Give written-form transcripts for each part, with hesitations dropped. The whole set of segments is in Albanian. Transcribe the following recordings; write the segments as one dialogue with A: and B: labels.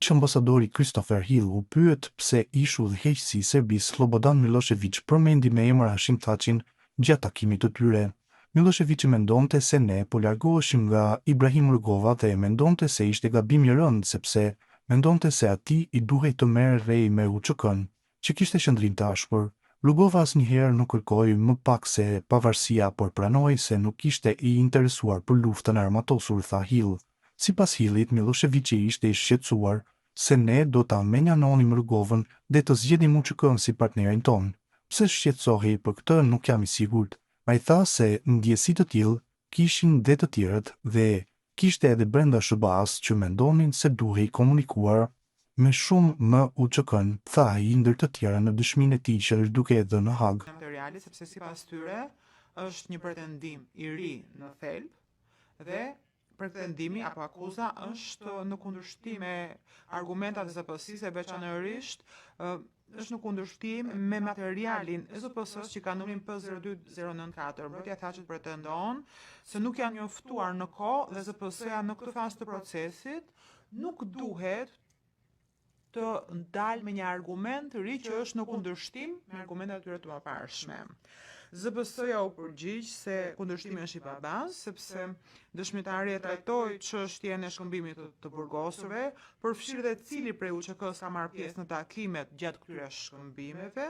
A: që ambasadori Christopher Hill u pyet pse ishu udhëheqësi i Serbisë Slobodan Milošević përmendi me emër Hashim Thaçin gjatë takimit të tyre. Milošević mendonte se ne po largoheshim nga Ibrahim Rugova dhe mendonte se ishte gabim i rënd sepse mendonte se atij i duhej të merrej me UÇK-n, që kishte qendrim të ashpër. Rugova asnjëherë nuk kërkoi më pak se pavarësia, por pranoi se nuk ishte i interesuar për luftën e armatosur, tha Hill. Sipas Hillit, Milošević ishte i shqetësuar se ne do ta menjanonim Rugovën dhe të zgjedhim UÇK-n si partnerin ton. Pse shqetësohej për këtë nuk jam i sigurt. Ai tha se ndjesi të tillë kishin dhe të tjerët dhe kishte edhe brenda SBA-s që mendonin se duhej komunikuar me shumë më UÇK-n, tha ai ndër të tjera në dëshminë e tij që është duke e dhënë në Hag.
B: Materiali sepse sipas tyre është një pretendim i ri në thelb dhe pretendimi apo akuza është në kundërshtim me argumentat e ZPS-së, veçanërisht është në kundërshtim me materialin e ZPS-së që ka numrin P02094. Mbrojtja Thaçit pretendon se nuk janë njoftuar në kohë dhe ZPS-ja në këtë fazë të procesit nuk duhet të ndalë me një argument të ri që është në kundërshtim me argumentat e tyre të mëparshme. ZPS-ja u përgjigj se kundërshtimi është i pabazë, sepse dëshmitari e trajtoi çështjen e shkëmbimit të burgosurve, përfshirë dhe cili prej UÇK-s ka marrë pjesë në takimet gjatë këtyre shkëmbimeve.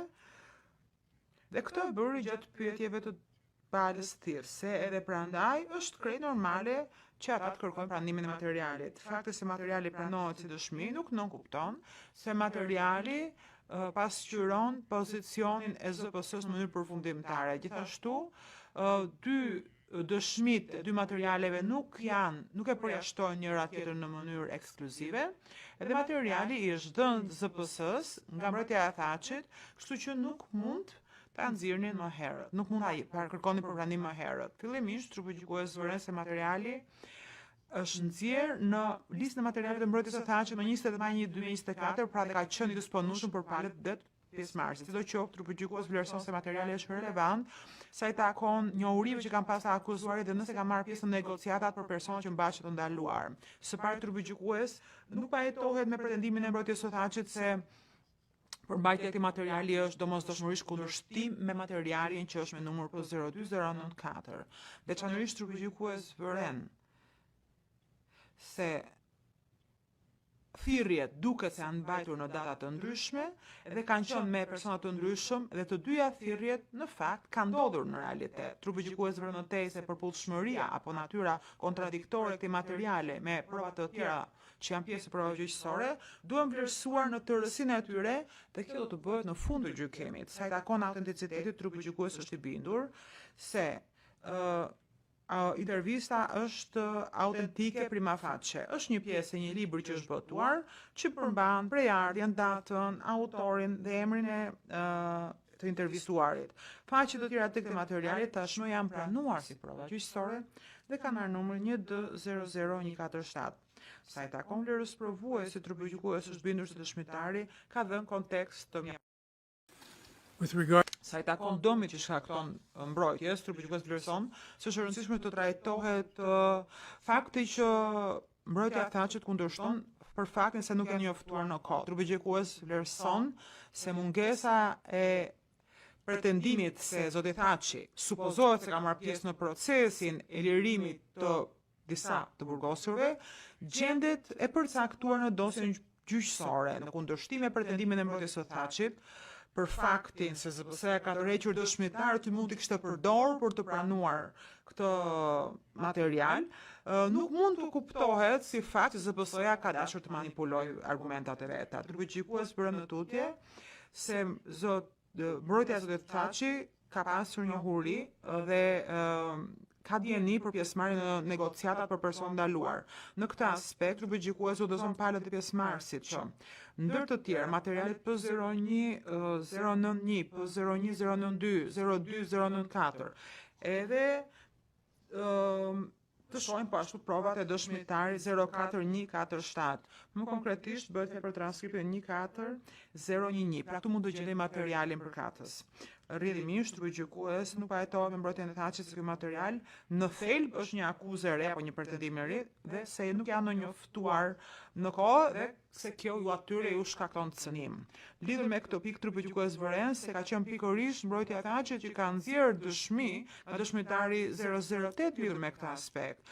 B: Dhe këtë e bëri gjatë pyetjeve të palës thirrse, edhe prandaj është krejt normale që ata të kërkojnë pranimin e materialit. Fakti se materiali pranohet si dëshmi nuk nënkupton se materiali pasqyron pozicionin e ZPS-së në mënyrë përfundimtare. Gjithashtu, dy dëshmit e dy materialeve nuk e përjashtojnë njëra tjetrën në mënyrë ekskluzive, edhe materiali i është dhënë ZPS-së nga mbrojtja e Thaçit, kështu që nuk mund ta nxirrnin më herët, nuk mund ta kërkonin për pranim më herët. Fillimisht, trupi gjykues vëren se materiali është nxjerrë në listën e materialeve të mbrojtjes së Thaçit më 20 maj 2024, pra dhe ka qenë i disponueshëm për palët det pjesëmarrësit. Sidoqoftë, trupi gjykues vlerëson se materiali është relevant sa i takon njohurive që kanë pasur akuzuarit dhe nëse ka marrë pjesë në negociatat për personat që mbaqet të ndaluar. Së pari, trupi gjykues nuk pajtohet me pretendimin e mbrojtjes së Thaçit se përmbajtja e këtij materiali është domosdoshmërisht kundërshtim me materialin që është me numër P02094. Veçanërisht trupi gjykues vëren se thirrjet duket se janë mbajtur në data të ndryshme dhe kanë qenë me persona të ndryshëm dhe të dyja thirrjet në fakt kanë ndodhur në realitet. Trupi gjykues vëren në tej se përputhshmëria apo natyra kontradiktore e këtij materiale me prova të tjera që janë pjesë e provave gjyqësore, duhen vlerësuar në tërësinë e tyre dhe kjo do të bëhet në fund të gjykimit. Sa i takon autenticitetit, trupi gjykues është i bindur se intervista është autentike prima facie. Është një pjesë e një libri që është botuar, që përmban prejardhjen, datën, autorin dhe emrin e të intervistuarit. Faqet të tjera të këtij materiali tashmë janë pranuar si prova gjyqësore dhe kanë marrë numrin 1D00147. Sa i takon vlerës provuesi, trupi gjykues është bindur se dëshmitari ka dhënë kontekst të Sa i takon dëmit që shkakton mbrojtjes, trupi gjykues vlerëson se është e rëndësishme të trajtohet fakti që mbrojtja e Thaçit kundërshton për faktin se nuk janë njoftuar në kohë. Trupi gjykues vlerëson se mungesa e pretendimit se zoti Thaçi supozohet se ka marrë pjesë në procesin e lirimit të disa të burgosurve, gjendet e përcaktuar në dosjen gjyqësore në kundërshtim me pretendimin e mbrojtjes së Thaçit, për faktin se ZPS-ja ka tërhequr dëshmitarët që mund të kishte përdorur për të pranuar këtë material, nuk mund të kuptohet si fakt që ZPS-ja ka dashur të manipulojë argumentat e veta. Trupi gjykues bërë në tutje se mbrojtja e zotit Thaçi ka pasur njohuri dhe ka dieni për pjesëmarrje në negociatat për person ndaluar. Në këtë aspekt, trupi gjykues u dozon palët e pjesëmarrësit që ndër të tjerë materialet P01091, P01092, 02094, edhe të shohin po ashtu provat e dëshmitarit 04147. Më konkretisht bëhet për transkriptin 14011. Pra këtu mund të gjeni materialin përkatës. rrjedhimisht trupëgjykues nuk pajtohet me mbrojtjen e Thaçit se ky material në thelb është një akuzë e re apo një pretendim i ri dhe se nuk janë njoftuar në kohë dhe se kjo ju atyre ju shkakton të cënim. Lidhur me këtë pikë trupëgjykues vëren se ka qenë pikërisht mbrojtja e Thaçit që ka nxjerrë dëshmi nga dëshmitari 008 lidhur me këtë aspekt.